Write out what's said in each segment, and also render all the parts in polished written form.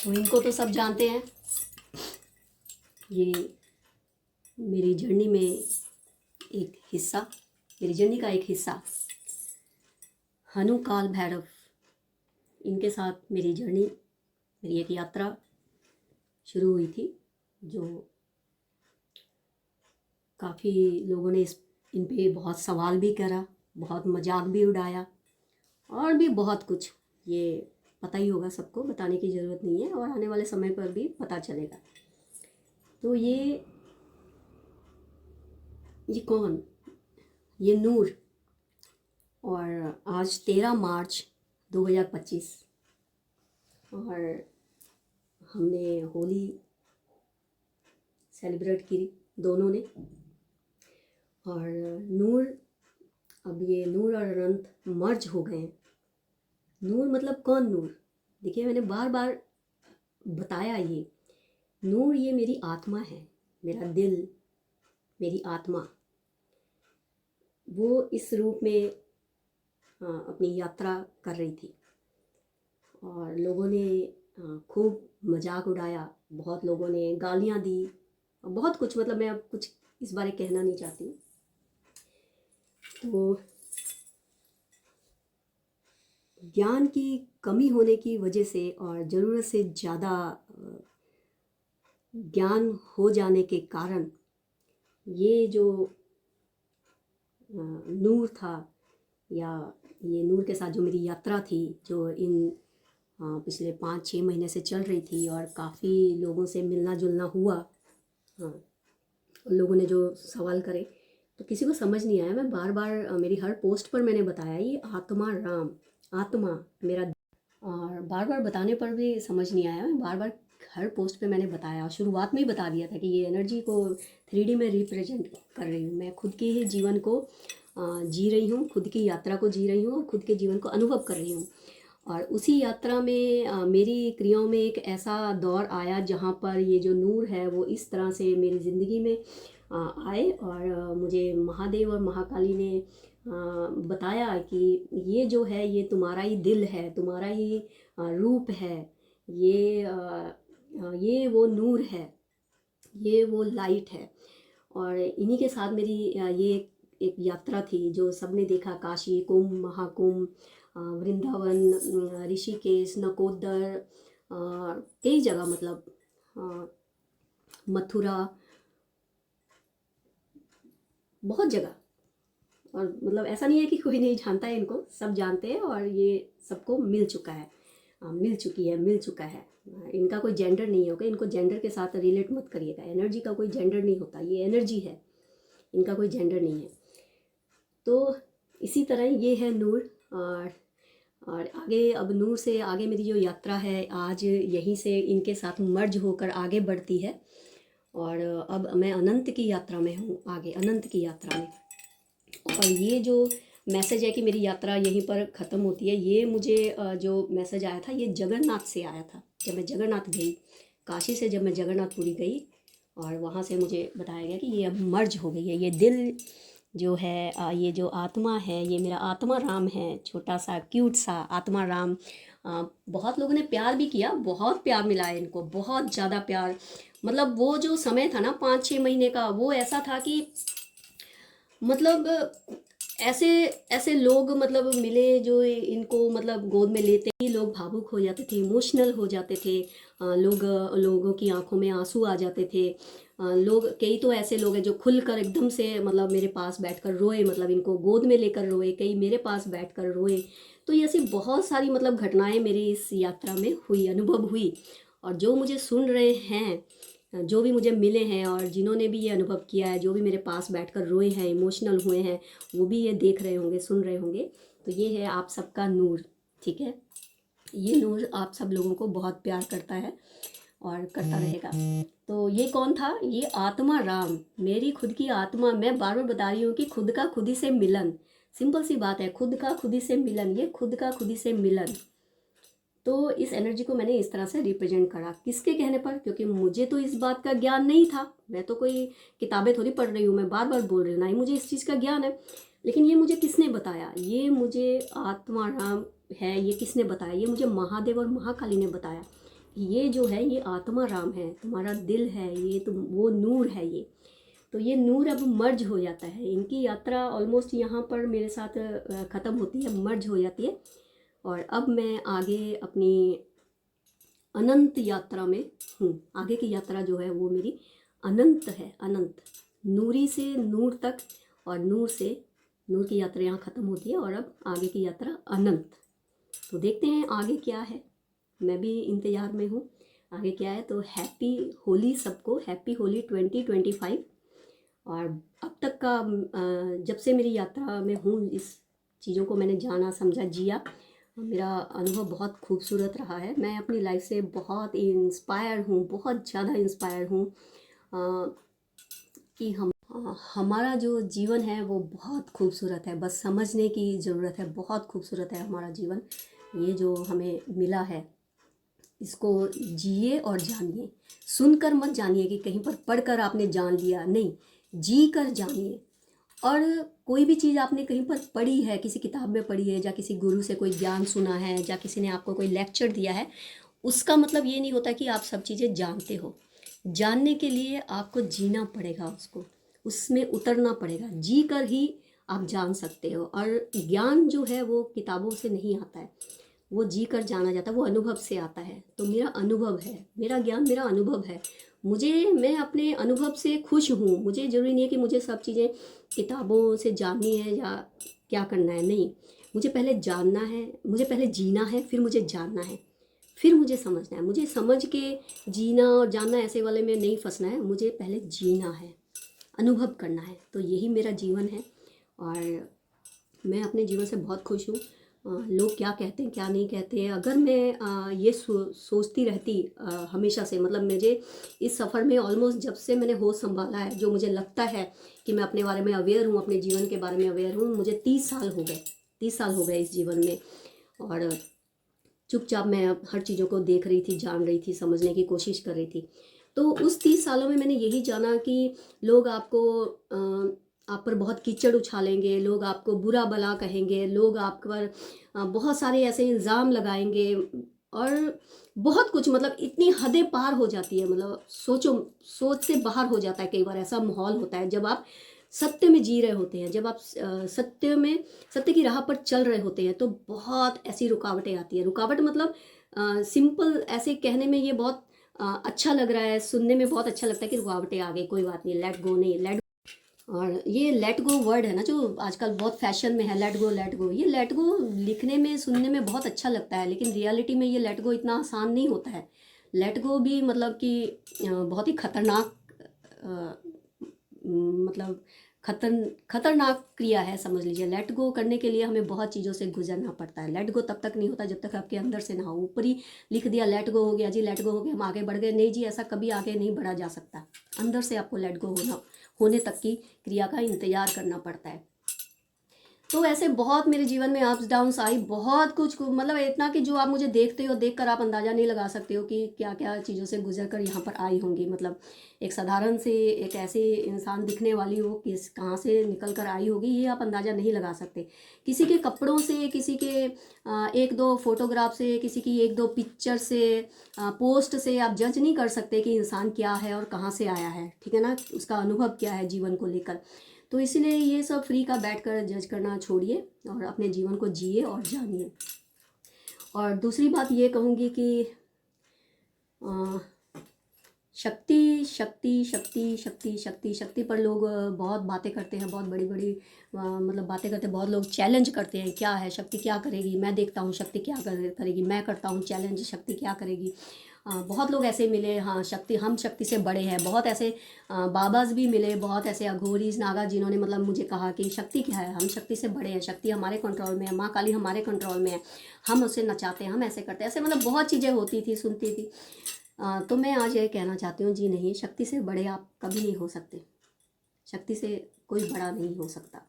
तो इनको तो सब जानते हैं। ये मेरी जर्नी में एक हिस्सा, मेरी जर्नी का एक हिस्सा हनु काल भैरव, इनके साथ मेरी जर्नी, मेरी एक यात्रा शुरू हुई थी, जो काफ़ी लोगों ने इन पे बहुत सवाल भी करा, बहुत मजाक भी उड़ाया और भी बहुत कुछ। ये पता ही होगा सबको, बताने की ज़रूरत नहीं है और आने वाले समय पर भी पता चलेगा। तो ये कौन, ये नूर। और आज 13 मार्च 2025 और हमने होली सेलिब्रेट की दोनों ने। और नूर, अब ये नूर और अनंत मर्ज हो गए हैं। नूर मतलब कौन नूर? देखिए, मैंने बार बार बताया, ये नूर ये मेरी आत्मा है, मेरा दिल, मेरी आत्मा। वो इस रूप में अपनी यात्रा कर रही थी और लोगों ने खूब मजाक उड़ाया, बहुत लोगों ने गालियाँ दी, बहुत कुछ। मतलब मैं अब कुछ इस बारे कहना नहीं चाहती हूँ। तो ज्ञान की कमी होने की वजह से और ज़रूरत से ज़्यादा ज्ञान हो जाने के कारण ये जो नूर था, या ये नूर के साथ जो मेरी यात्रा थी, जो इन पिछले 5-6 महीने से चल रही थी और काफ़ी लोगों से मिलना जुलना हुआ। हाँ, लोगों ने जो सवाल करे तो किसी को समझ नहीं आया। मैं बार बार मेरी हर पोस्ट पर मैंने बताया, ये आत्मा राम, आत्मा मेरा। और बार बार बताने पर भी समझ नहीं आया। मैं बार बार हर पोस्ट पे मैंने बताया, शुरुआत में ही बता दिया था कि ये एनर्जी को 3D में रिप्रेजेंट कर रही हूँ। मैं खुद के ही जीवन को जी रही हूँ, खुद की यात्रा को जी रही हूँ और खुद के जीवन को अनुभव कर रही हूँ। और उसी यात्रा में मेरी क्रियाओं में एक ऐसा दौर आया जहाँ पर ये जो नूर है वो इस तरह से मेरी ज़िंदगी में आए। और मुझे महादेव और महाकाली ने बताया कि ये जो है ये तुम्हारा ही दिल है, तुम्हारा ही रूप है, ये वो नूर है, ये वो लाइट है। और इन्हीं के साथ मेरी ये एक यात्रा थी जो सबने देखा, काशी, कुंभ, महाकुंभ, वृंदावन, ऋषिकेश, नकोदर, कई जगह, मतलब मथुरा, बहुत जगह। और मतलब ऐसा नहीं है कि कोई नहीं जानता है, इनको सब जानते हैं और ये सबको मिल चुका है, मिल चुका है। इनका कोई जेंडर नहीं होगा, इनको जेंडर के साथ रिलेट मत करिएगा। एनर्जी का कोई जेंडर नहीं होता, ये एनर्जी है, इनका कोई जेंडर नहीं है। तो इसी तरह ये है नूर। और आगे, अब नूर से आगे मेरी जो यात्रा है आज यहीं से इनके साथ मर्ज होकर आगे बढ़ती है। और अब मैं अनंत की यात्रा में हूँ, आगे अनंत की यात्रा में। और ये जो मैसेज है कि मेरी यात्रा यहीं पर ख़त्म होती है, ये मुझे जो मैसेज आया था ये जगन्नाथ से आया था। जब मैं जगन्नाथ गई, काशी से जब मैं जगन्नाथपुरी गई और वहाँ से मुझे बताया गया कि ये अब मर्ज हो गई है। ये दिल जो है, ये जो आत्मा है, ये मेरा आत्मा राम है, छोटा सा क्यूट सा आत्मा राम। बहुत लोगों ने प्यार भी किया, बहुत प्यार मिला है इनको, बहुत ज़्यादा प्यार। मतलब वो जो समय था ना 5-6 महीने का, वो ऐसा था कि मतलब ऐसे ऐसे लोग मतलब मिले जो इनको मतलब गोद में लेते ही लोग भावुक हो जाते थे, इमोशनल हो जाते थे। लोगों की आंखों में आंसू आ जाते थे। लोग, कई तो ऐसे लोग हैं जो खुलकर एकदम से मतलब मेरे पास बैठकर रोए, मतलब इनको गोद में लेकर रोए, कई मेरे पास बैठकर रोए। तो ये ऐसी बहुत सारी मतलब घटनाएं मेरी इस यात्रा में हुई, अनुभव हुई। और जो मुझे सुन रहे हैं, जो भी मुझे मिले हैं और जिन्होंने भी ये अनुभव किया है, जो भी मेरे पास बैठकर रोए हैं, इमोशनल हुए हैं, वो भी ये देख रहे होंगे, सुन रहे होंगे। तो ये है आप सबका नूर, ठीक है। ये नूर आप सब लोगों को बहुत प्यार करता है और करता रहेगा। तो ये कौन था? ये आत्मा राम, मेरी खुद की आत्मा। मैं बार बार बता रही हूँ कि खुद का खुद ही से मिलन, सिंपल सी बात है, खुद का खुद ही से मिलन, ये खुद का खुद ही से मिलन। तो इस एनर्जी को मैंने इस तरह से रिप्रेजेंट करा, किसके कहने पर? क्योंकि मुझे तो इस बात का ज्ञान नहीं था, मैं तो कोई किताबें थोड़ी पढ़ रही हूँ, मैं बार बार बोल रही हूँ, ना ही मुझे इस चीज़ का ज्ञान है। लेकिन ये मुझे किसने बताया? ये मुझे आत्मा राम है, ये किसने बताया? ये मुझे महादेव और महाकाली ने बताया ये जो है ये आत्मा राम है, तुम्हारा दिल है, ये तुम वो नूर है ये। तो ये नूर अब मर्ज हो जाता है, इनकी यात्रा ऑलमोस्ट यहाँ पर मेरे साथ ख़त्म होती है, मर्ज हो जाती है। और अब मैं आगे अपनी अनंत यात्रा में हूँ। आगे की यात्रा जो है वो मेरी अनंत है, अनंत, नूरी से नूर तक, और नूर से नूर की यात्रा यहाँ ख़त्म होती है और अब आगे की यात्रा अनंत। तो देखते हैं आगे क्या है, मैं भी इंतज़ार में हूँ आगे क्या है। तो हैप्पी होली सबको, हैप्पी होली 2025। और अब तक का जब से मेरी यात्रा में हूँ, इस चीज़ों को मैंने जाना, समझा, जिया, मेरा अनुभव बहुत खूबसूरत रहा है। मैं अपनी लाइफ से बहुत इंस्पायर हूँ, बहुत ज़्यादा इंस्पायर हूँ कि हमारा जो जीवन है वो बहुत खूबसूरत है, बस समझने की ज़रूरत है। बहुत खूबसूरत है हमारा जीवन, ये जो हमें मिला है, इसको जिए और जानिए। सुनकर मत जानिए कि कहीं पर पढ़कर आपने जान लिया, नहीं, जी कर जानिए। और कोई भी चीज़ आपने कहीं पर पढ़ी है, किसी किताब में पढ़ी है, या किसी गुरु से कोई ज्ञान सुना है, या किसी ने आपको कोई लेक्चर दिया है, उसका मतलब ये नहीं होता कि आप सब चीज़ें जानते हो। जानने के लिए आपको जीना पड़ेगा, उसको उसमें उतरना पड़ेगा, जी कर ही आप जान सकते हो। और ज्ञान जो है वो किताबों से नहीं आता है, वो जी कर जाना जाता है, वो अनुभव से आता है। तो मेरा अनुभव है, मेरा ज्ञान मेरा अनुभव है। मैं अपने अनुभव से खुश हूँ। मुझे ज़रूरी नहीं है कि मुझे सब चीज़ें किताबों से जाननी है या क्या करना है, नहीं, मुझे पहले जानना है, मुझे पहले जीना है, फिर मुझे जानना है, फिर मुझे समझना है। मुझे समझ के जीना और जानना ऐसे वाले में नहीं फंसना है, मुझे पहले जीना है, अनुभव करना है। तो यही मेरा जीवन है और मैं अपने जीवन से बहुत खुश हूँ। लोग क्या कहते हैं क्या नहीं कहते हैं, अगर मैं ये सोचती रहती हमेशा से, मतलब मुझे इस सफ़र में ऑलमोस्ट जब से मैंने होश संभाला है, जो मुझे लगता है कि मैं अपने बारे में अवेयर हूँ, अपने जीवन के बारे में अवेयर हूँ, मुझे 30 साल हो गए, 30 साल हो गए इस जीवन में। और चुपचाप मैं हर चीज़ों को देख रही थी, जान रही थी, समझने की कोशिश कर रही थी। तो उस 30 सालों में मैंने यही जाना कि लोग आप पर बहुत कीचड़ उछालेंगे, लोग आपको बुरा भला कहेंगे, लोग आप पर बहुत सारे ऐसे इल्ज़ाम लगाएंगे, और बहुत कुछ, मतलब इतनी हदें पार हो जाती है, मतलब सोच से बाहर हो जाता है। कई बार ऐसा माहौल होता है जब आप सत्य में जी रहे होते हैं, जब आप सत्य की राह पर चल रहे होते हैं, तो बहुत ऐसी रुकावटें आती है। रुकावट मतलब सिंपल ऐसे कहने में ये बहुत अच्छा लग रहा है, सुनने में बहुत अच्छा लगता है कि रुकावटें आ गई, कोई बात नहीं, लेट गो, नहीं लेट। और ये लेट गो वर्ड है ना जो आजकल बहुत फैशन में है, लेट गो, लेट गो। ये लेट गो लिखने में सुनने में बहुत अच्छा लगता है, लेकिन रियलिटी में ये लेट गो इतना आसान नहीं होता है। लेट गो भी मतलब कि बहुत ही खतरनाक, मतलब खतरनाक क्रिया है, समझ लीजिए। लेट गो करने के लिए हमें बहुत चीज़ों से गुजरना पड़ता है। लेट गो तब तक नहीं होता जब तक आपके अंदर से ना हो। ऊपर ही लिख दिया लेट गो हो गया जी, लेट गो हो गया, हम आगे बढ़ गए, नहीं जी, ऐसा कभी आगे नहीं बढ़ा जा सकता। अंदर से आपको लेट गो होने तक की क्रिया का इंतजार करना पड़ता है। तो ऐसे बहुत मेरे जीवन में अप्स डाउन्स आई, बहुत कुछ, मतलब इतना कि जो आप मुझे देखते हो, देख कर आप अंदाज़ा नहीं लगा सकते हो कि क्या क्या चीज़ों से गुजर कर यहाँ पर आई होंगी। मतलब एक साधारण से एक ऐसे इंसान दिखने वाली हो, किस कहाँ से निकल कर आई होगी, ये आप अंदाज़ा नहीं लगा सकते। किसी के कपड़ों से, किसी के एक दो फोटोग्राफ से, किसी की एक दो पिक्चर से, पोस्ट से आप जज नहीं कर सकते कि इंसान क्या है और कहाँ से आया है, ठीक है ना, उसका अनुभव क्या है जीवन को लेकर। तो इसीलिए ये सब फ्री का बैठकर जज करना छोड़िए और अपने जीवन को जिए और जानिए। और दूसरी बात ये कहूँगी कि शक्ति शक्ति शक्ति शक्ति शक्ति शक्ति पर लोग बहुत बातें करते हैं, बहुत बड़ी बड़ी मतलब बातें करते हैं, बहुत लोग चैलेंज करते हैं, क्या है शक्ति, क्या करेगी, मैं देखता हूँ शक्ति क्या करेगी, मैं करता हूँ चैलेंज, शक्ति क्या करेगी। बहुत लोग ऐसे मिले, हाँ शक्ति, हम शक्ति से बड़े हैं। बहुत ऐसे बाबाज भी मिले, बहुत ऐसे अघोरीज नागा, जिन्होंने मतलब मुझे कहा कि शक्ति क्या है, हम शक्ति से बड़े हैं, शक्ति हमारे कंट्रोल में है, माँ काली हमारे कंट्रोल में है, हम उसे नचाते हैं, हम ऐसे करते हैं, ऐसे मतलब बहुत चीज़ें होती थी, सुनती थी। तो मैं आज ये कहना चाहती हूँ, जी नहीं, शक्ति से बड़े आप कभी नहीं हो सकते। शक्ति से कोई बड़ा नहीं हो सकता,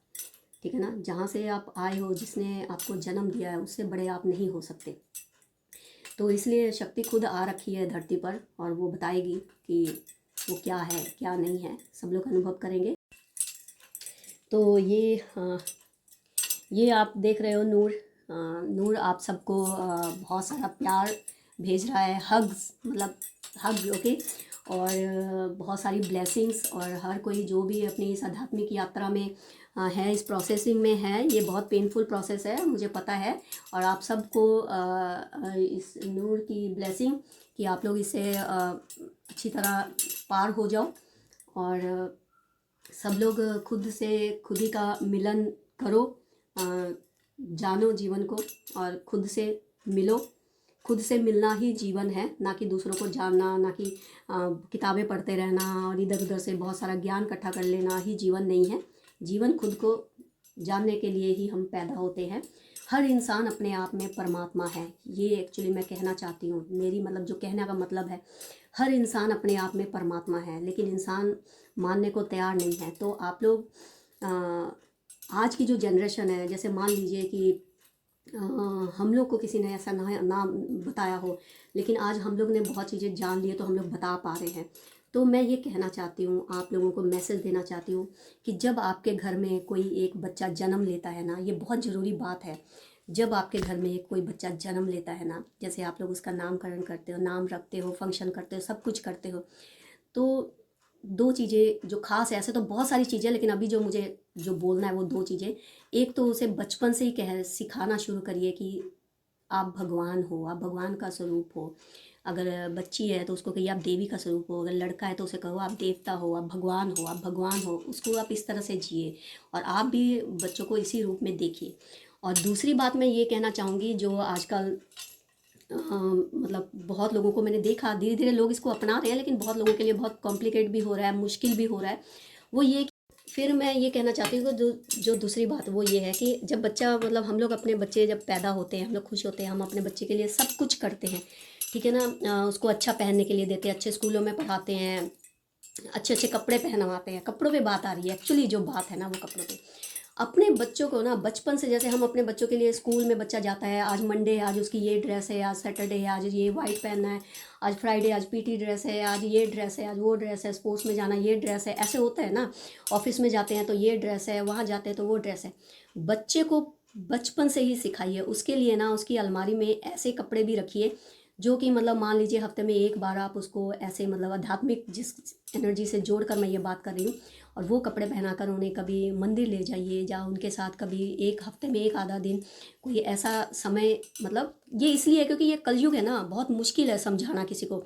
ठीक है ना। जहाँ से आप आए हो, जिसने आपको जन्म दिया है, उससे बड़े आप नहीं हो सकते। तो इसलिए शक्ति खुद आ रखी है धरती पर, और वो बताएगी कि वो क्या है क्या नहीं है, सब लोग अनुभव करेंगे। तो ये आप देख रहे हो नूर, नूर आप सबको बहुत सारा प्यार भेज रहा है, हग्स मतलब हग, ओके। और बहुत सारी ब्लेसिंग्स, और हर कोई जो भी अपनी इस आध्यात्मिक यात्रा में है, इस प्रोसेसिंग में है, ये बहुत पेनफुल प्रोसेस है, मुझे पता है। और आप सबको इस नूर की ब्लेसिंग कि आप लोग इसे अच्छी तरह पार हो जाओ, और सब लोग खुद से खुद ही का मिलन करो, जानो जीवन को, और खुद से मिलो। खुद से मिलना ही जीवन है, ना कि दूसरों को जानना, ना कि किताबें पढ़ते रहना और इधर उधर से बहुत सारा ज्ञान इकट्ठा कर लेना ही जीवन नहीं है। जीवन खुद को जानने के लिए ही हम पैदा होते हैं। हर इंसान अपने आप में परमात्मा है, ये एक्चुअली मैं कहना चाहती हूँ। मेरी मतलब जो कहने का मतलब है, हर इंसान अपने आप में परमात्मा है, लेकिन इंसान मानने को तैयार नहीं है। तो आप लोग आज की जो जनरेशन है, जैसे मान लीजिए कि हम लोग को किसी ने ऐसा नाम बताया हो, लेकिन आज हम लोग ने बहुत चीज़ें जान ली है, तो हम लोग बता पा रहे हैं। तो मैं ये कहना चाहती हूँ, आप लोगों को मैसेज देना चाहती हूँ कि जब आपके घर में कोई एक बच्चा जन्म लेता है ना, ये बहुत ज़रूरी बात है। जब आपके घर में कोई बच्चा जन्म लेता है ना, जैसे आप लोग उसका नामकरण करते हो, नाम रखते हो, फंक्शन करते हो, सब कुछ करते हो, तो दो चीज़ें जो खास है, ऐसे तो बहुत सारी चीज़ें, लेकिन अभी जो मुझे जो बोलना है वो दो चीज़ें। एक तो उसे बचपन से ही सिखाना शुरू करिए कि आप भगवान हो, आप भगवान का स्वरूप हो। अगर बच्ची है तो उसको कहिए आप देवी का स्वरूप हो, अगर लड़का है तो उसे कहो आप देवता हो, आप भगवान हो, आप भगवान हो। उसको आप इस तरह से जिए, और आप भी बच्चों को इसी रूप में देखिए। और दूसरी बात मैं ये कहना चाहूँगी, जो आजकल मतलब बहुत लोगों को मैंने देखा, धीरे धीरे लोग इसको अपना रहे हैं, लेकिन बहुत लोगों के लिए बहुत कॉम्प्लिकेट भी हो रहा है, मुश्किल भी हो रहा है। वो ये फिर मैं ये कहना चाहती हूँ कि जो दूसरी बात वो ये है कि जब बच्चा मतलब हम लोग अपने बच्चे जब पैदा होते हैं, हम लोग खुश होते हैं, हम अपने बच्चे के लिए सब कुछ करते हैं, ठीक है ना। उसको अच्छा पहनने के लिए देते हैं, अच्छे स्कूलों में पढ़ाते हैं, अच्छे अच्छे कपड़े पहनवाते हैं। कपड़ों पे बात आ रही है, एक्चुअली जो बात है ना वो कपड़ों पे। अपने बच्चों को ना बचपन से, जैसे हम अपने बच्चों के लिए स्कूल में बच्चा जाता है, आज मंडे है, आज उसकी ये ड्रेस है, आज सैटरडे है, आज ये वाइट पहनना है, आज फ्राइडे, आज पीटी ड्रेस है, आज ये ड्रेस है, आज वो ड्रेस है, स्पोर्ट्स में जाना ये ड्रेस है, ऐसे होता है ना। ऑफिस में जाते हैं तो ये ड्रेस है, वहाँ जाते हैं तो वो ड्रेस है। बच्चे को बचपन से ही सिखाइए। उसके लिए ना उसकी अलमारी में ऐसे कपड़े भी रखिए जो कि मतलब मान लीजिए हफ्ते में एक बार आप उसको ऐसे मतलब आध्यात्मिक जिस एनर्जी से जोड़कर मैं ये बात कर रही हूँ, और वो कपड़े पहनाकर उन्हें कभी मंदिर ले जाइए, या उनके साथ कभी एक हफ्ते में एक आधा दिन कोई ऐसा समय, मतलब ये इसलिए है क्योंकि ये कलयुग है ना, बहुत मुश्किल है समझाना किसी को।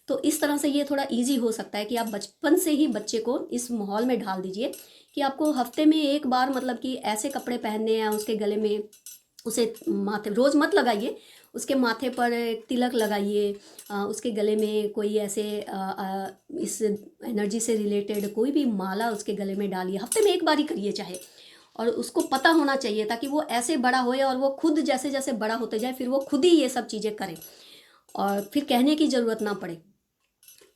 तो इस तरह से ये थोड़ा इजी हो सकता है कि आप बचपन से ही बच्चे को इस माहौल में ढाल दीजिए कि आपको हफ्ते में एक बार मतलब कि ऐसे कपड़े पहनने हैं। उसके गले में, उसे माथे रोज़ मत लगाइए, उसके माथे पर एक तिलक लगाइए, उसके गले में कोई ऐसे इस एनर्जी से रिलेटेड कोई भी माला उसके गले में डालिए। हफ्ते में एक बार ही करिए चाहे, और उसको पता होना चाहिए ताकि वो ऐसे बड़ा होए, और वो खुद जैसे जैसे बड़ा होते जाए फिर वो खुद ही ये सब चीज़ें करे, और फिर कहने की ज़रूरत ना पड़े।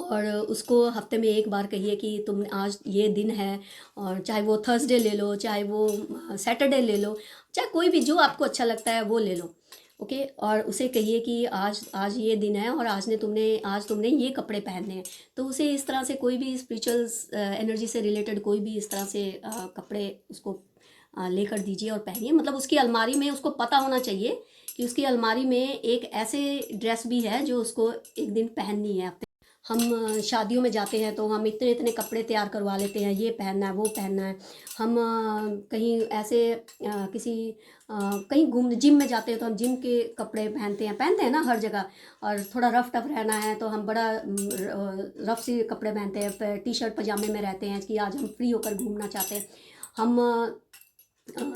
और उसको हफ्ते में एक बार कहिए कि तुम आज ये दिन है, और चाहे वो थर्सडे ले लो, चाहे वो सैटरडे ले लो, चाहे कोई भी जो आपको अच्छा लगता है वो ले लो, ओके। और उसे कहिए कि आज आज ये दिन है, और आज तुमने ये कपड़े पहनने हैं। तो उसे इस तरह से कोई भी स्पिरिचुअल एनर्जी से रिलेटेड कोई भी इस तरह से कपड़े उसको लेकर दीजिए और पहनिए। मतलब उसकी अलमारी में उसको पता होना चाहिए कि उसकी अलमारी में एक ऐसे ड्रेस भी है जो उसको एक दिन पहननी है। हम शादियों में जाते हैं तो हम इतने इतने कपड़े तैयार करवा लेते हैं, ये पहनना है वो पहनना है। हम कहीं ऐसे किसी कहीं घूम जिम में जाते हैं तो हम जिम के कपड़े पहनते हैं ना हर जगह। और थोड़ा रफ टफ रहना है तो हम बड़ा रफ से कपड़े पहनते हैं, टी शर्ट पजामे में रहते हैं कि आज हम फ्री होकर घूमना चाहते हैं। हम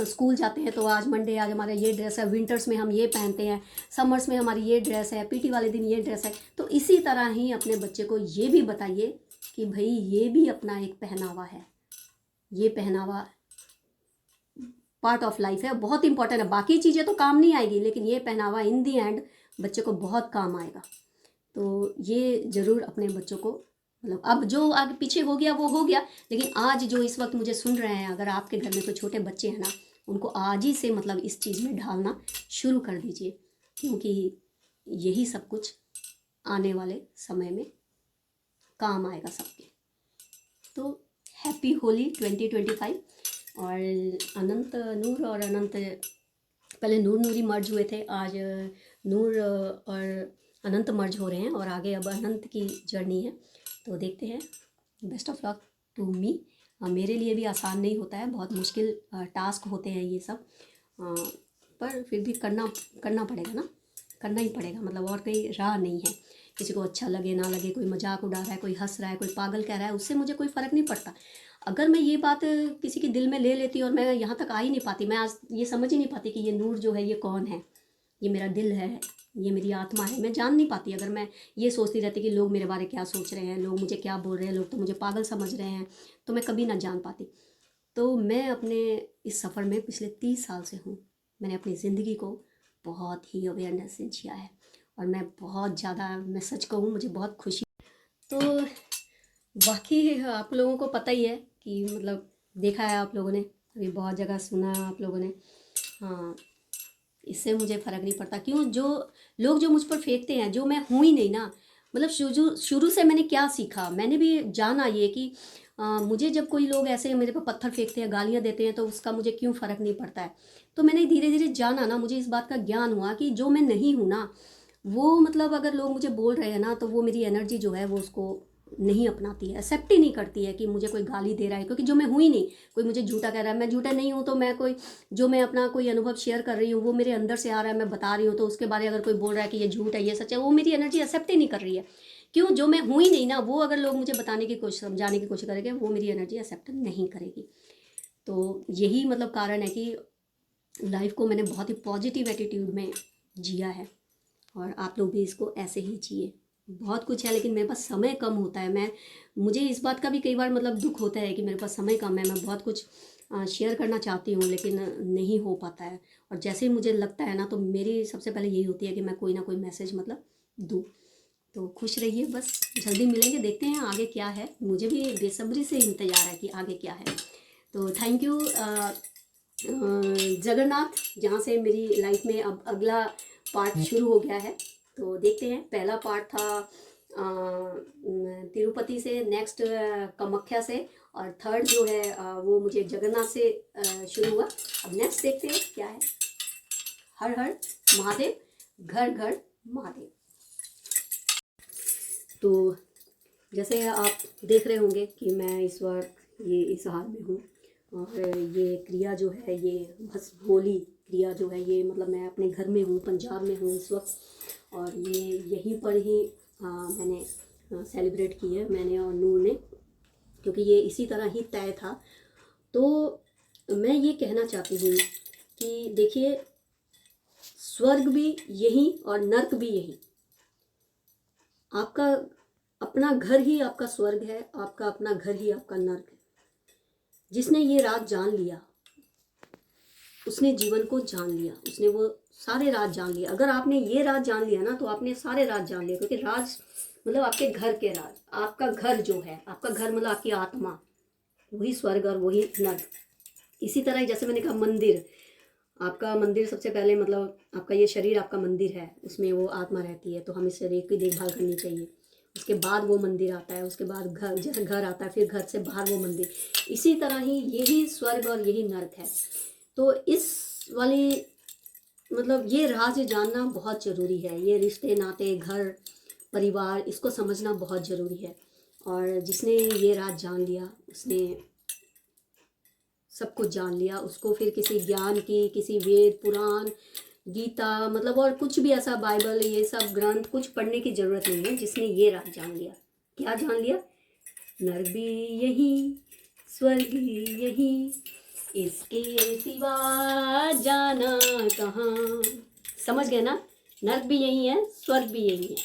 स्कूल जाते हैं तो आज मंडे, आज हमारा ये ड्रेस है, विंटर्स में हम ये पहनते हैं, समर्स में हमारी ये ड्रेस है, पीटी वाले दिन ये ड्रेस है। तो इसी तरह ही अपने बच्चे को ये भी बताइए कि भाई ये भी अपना एक पहनावा है, ये पहनावा पार्ट ऑफ लाइफ है, बहुत इंपॉर्टेंट है। बाकी चीज़ें तो काम नहीं आएगी, लेकिन ये पहनावा इन दी एंड बच्चे को बहुत काम आएगा। तो ये ज़रूर अपने बच्चों को, मतलब अब जो आगे पीछे हो गया वो हो गया, लेकिन आज जो इस वक्त मुझे सुन रहे हैं, अगर आपके घर में कोई छोटे बच्चे हैं ना, उनको आज ही से मतलब इस चीज़ में ढालना शुरू कर दीजिए, क्योंकि यही सब कुछ आने वाले समय में काम आएगा सबके। तो हैप्पी होली 2025। और अनंत नूर और अनंत, पहले नूर नूरी मर्ज हुए थे, आज नूर और अनंत मर्ज हो रहे हैं और आगे अब अनंत की जर्नी है। तो देखते हैं। Best of luck to me. मेरे लिए भी आसान नहीं होता है, बहुत मुश्किल टास्क होते हैं ये सब, पर फिर भी करना पड़ेगा ना, करना ही पड़ेगा, मतलब और कोई राह नहीं है। किसी को अच्छा लगे ना लगे, कोई मजाक उड़ा रहा है, कोई हंस रहा है, कोई पागल कह रहा है, उससे मुझे कोई फ़र्क नहीं पड़ता। अगर मैं ये बात किसी के दिल में ले लेती और मैं यहाँ तक आ ही नहीं पाती, मैं आज ये समझ ही नहीं पाती कि ये नूर जो है ये कौन है, ये मेरा दिल है, ये मेरी आत्मा है, मैं जान नहीं पाती। अगर मैं ये सोचती रहती कि लोग मेरे बारे क्या सोच रहे हैं, लोग मुझे क्या बोल रहे हैं, लोग तो मुझे पागल समझ रहे हैं, तो मैं कभी ना जान पाती। तो मैं अपने इस सफ़र में पिछले 30 साल से हूँ। मैंने अपनी ज़िंदगी को बहुत ही अवेयरनेस से जिया है और मैं बहुत ज़्यादा, मैं सच कहूँ मुझे बहुत खुशी। तो बाकी आप लोगों को पता ही है कि मतलब देखा है आप लोगों ने, अभी बहुत जगह सुना है आप लोगों ने। हाँ, इससे मुझे फ़र्क नहीं पड़ता। क्यों, जो लोग जो मुझ पर फेंकते हैं, जो मैं हूँ ही नहीं ना, मतलब शुरू से मैंने क्या सीखा, मैंने भी जाना ये कि मुझे जब कोई लोग ऐसे मेरे पर पत्थर फेंकते हैं, गालियाँ देते हैं, तो उसका मुझे क्यों फ़र्क नहीं पड़ता है। तो मैंने धीरे धीरे जाना ना, मुझे इस बात का ज्ञान हुआ कि जो मैं नहीं हूँ ना, वो मतलब अगर लोग मुझे बोल रहे हैं ना, तो वो मेरी एनर्जी जो है वो उसको नहीं अपनाती है, एक्सेप्ट ही नहीं करती है कि मुझे कोई गाली दे रहा है, क्योंकि जो मैं हूँ ही नहीं। कोई मुझे झूठा कह रहा है, मैं झूठा नहीं हूँ, तो मैं कोई, जो मैं अपना कोई अनुभव शेयर कर रही हूँ वो मेरे अंदर से आ रहा है, मैं बता रही हूँ, तो उसके बारे अगर कोई बोल रहा है कि ये झूठ है, ये सच है, वो मेरी एनर्जी एक्सेप्ट ही नहीं कर रही है। क्यों, जो मैं हूँ ही नहीं ना, वो अगर लोग मुझे बताने की कोशिश, समझाने की कोशिश करेंगे, वो मेरी एनर्जी एक्सेप्ट नहीं करेगी। तो यही मतलब कारण है कि लाइफ को मैंने बहुत ही पॉजिटिव एटीट्यूड में जिया है, और आप लोग भी इसको ऐसे ही जिए। बहुत कुछ है, लेकिन मेरे पास समय कम होता है। मुझे इस बात का भी कई बार मतलब दुख होता है कि मेरे पास समय कम है। मैं बहुत कुछ शेयर करना चाहती हूँ, लेकिन नहीं हो पाता है। और जैसे ही मुझे लगता है ना, तो मेरी सबसे पहले यही होती है कि मैं कोई ना कोई मैसेज मतलब दूँ। तो खुश रहिए, बस जल्दी मिलेंगे, देखते हैं आगे क्या है। मुझे भी बेसब्री से इंतज़ार है कि आगे क्या है। तो थैंक यू जगन्नाथ, जहाँ से मेरी लाइफ में अब अगला पार्ट शुरू हो गया है। तो देखते हैं, पहला पार्ट था तिरुपति से, नेक्स्ट कामाख्या से, और थर्ड जो है वो मुझे जगन्नाथ से शुरू हुआ। अब नेक्स्ट देखते हैं क्या है। हर हर महादेव, घर घर महादेव। तो जैसे आप देख रहे होंगे कि मैं इस वक्त ये इस हाल में हूँ, और ये क्रिया जो है, ये भस्म होली क्रिया जो है, ये मतलब मैं अपने घर में हूँ, पंजाब में हूँ इस वक्त, और ये यहीं पर ही मैंने सेलिब्रेट की है, मैंने और नूर ने, क्योंकि ये इसी तरह ही तय था। तो मैं ये कहना चाहती हूँ कि देखिए, स्वर्ग भी यही और नर्क भी यही। आपका अपना घर ही आपका स्वर्ग है, आपका अपना घर ही आपका नर्क है। जिसने ये राज जान लिया, उसने जीवन को जान लिया, उसने वो सारे राज जान लिया। अगर आपने ये राज जान लिया ना, तो आपने सारे राज जान लिया, क्योंकि राज मतलब आपके घर के राज, आपका घर जो है, आपका घर मतलब आपकी आत्मा, वही स्वर्ग और वही नर्क। इसी तरह जैसे मैंने कहा, मंदिर, आपका मंदिर सबसे पहले मतलब आपका ये शरीर आपका मंदिर है, उसमें वो आत्मा रहती है, तो हमें शरीर की देखभाल करनी चाहिए। उसके बाद वो मंदिर आता है, उसके बाद घर, जैसे घर आता है, फिर घर से बाहर वो मंदिर। इसी तरह ही यही स्वर्ग और यही नर्क है। तो इस वाली मतलब ये राज जानना बहुत ज़रूरी है। ये रिश्ते नाते, घर परिवार, इसको समझना बहुत ज़रूरी है। और जिसने ये राज जान लिया, उसने सब कुछ जान लिया। उसको फिर किसी ज्ञान की, किसी वेद पुराण गीता मतलब और कुछ भी ऐसा, बाइबल, ये सब ग्रंथ कुछ पढ़ने की ज़रूरत नहीं है। जिसने ये राज जान लिया, क्या जान लिया, नर्क भी यही, स्वर्ग भी यही, इसके सिवा जाना कहाँ। समझ गए ना, नर्क भी यही है, स्वर्ग भी यही है।